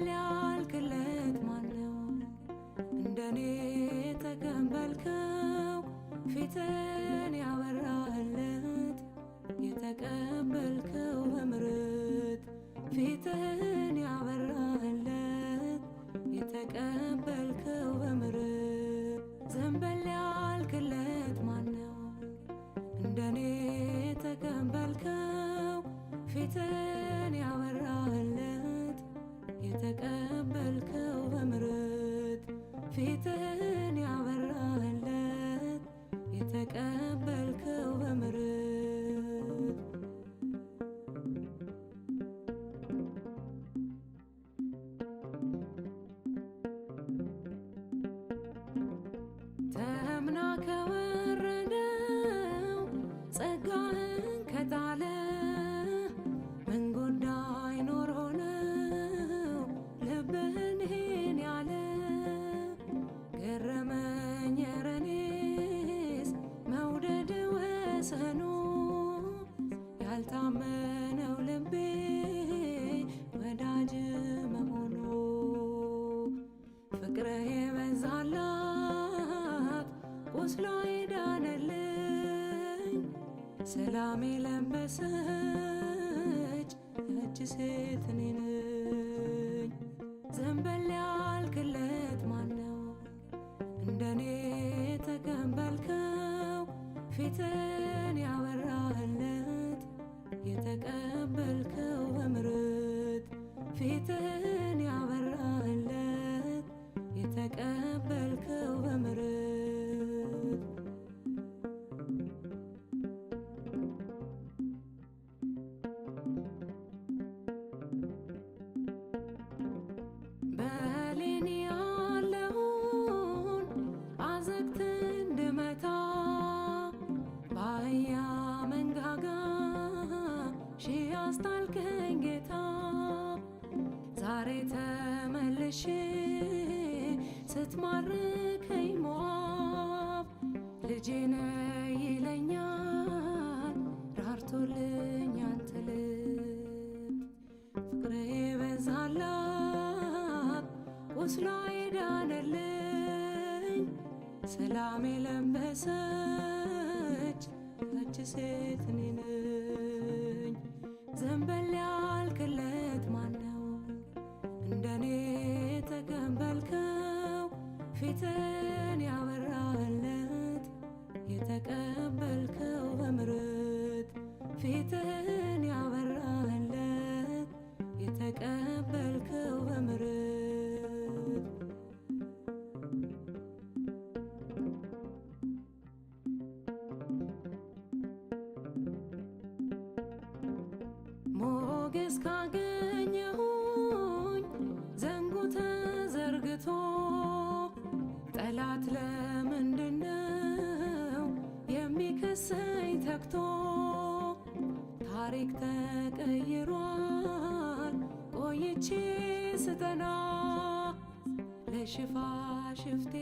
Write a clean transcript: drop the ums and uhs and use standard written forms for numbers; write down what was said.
ዘንበል ያልክለት ማነው? እንደኔ ተቀበልከው ፊትን ያበራህለት የተቀበልከው በምሕረት ፊትን ያበራህለት የተቀበልከው በምሕረት ዘንበል ያልክለት ማነው? እንደኔ ተቀበልከው ፊትን ያበራህለት የተቀበልከው በምሕረት ፊትን ያበራህለት የተቀበልከው በምሕረት ተምና ከወረደው ጸጋህን ከጣለ ምን ጉዳይ ኖሮ ነው ልብህን ይሄን ያለ? ገረመኝ ኧረ እኔስ መውደድ ወሰኑ ያልታመነው ልቤ ወዳጅ መሆኑ ፍቅርህ የበዛላት ቁስሏ የዳነልኝ ሰላም የለበሰች ያች ሴት እኔ ነኝ። ዘንበል ያልክለት ማነው? እንደኔ ተቀበልከው ፊትን ያበራህለት የተቀበልከው በምሕረት ፊትን ያበራህለት የተቀበልከው በምሕረት በሌኒ ያለውን አዘግት እንድመታ በአህያ መንጋጋ ሺህ አስጣልከኝ ጌታ ዛሬ ተመልሼ ስትማርከኝ ሞዓብ ልጄ ነህ ይለኛል ራርቶልኝ አንተ ልብ ፍቅርህ የበዛላት ቁስሏ የዳነልኝ ሰላም የለበሰች ያች ሴት እኔ ነኝ። ዘንበል ያልክለት ማነው? እንደኔ ተቀበልከው ፊትን ያበራህለት የተቀበልከው በምሕረት ፊትን ያበራህለት የተቀበልከው በምሕረት ሞገስ ካገኘሁኝ ዘንጉ ተዘርግቶ ጠላት ለምንድነው የሚከሰኝ ተግቶ? ታሪክ ተቀይሯል ቆይቼ ስጠና ለሽፋሽፍቴ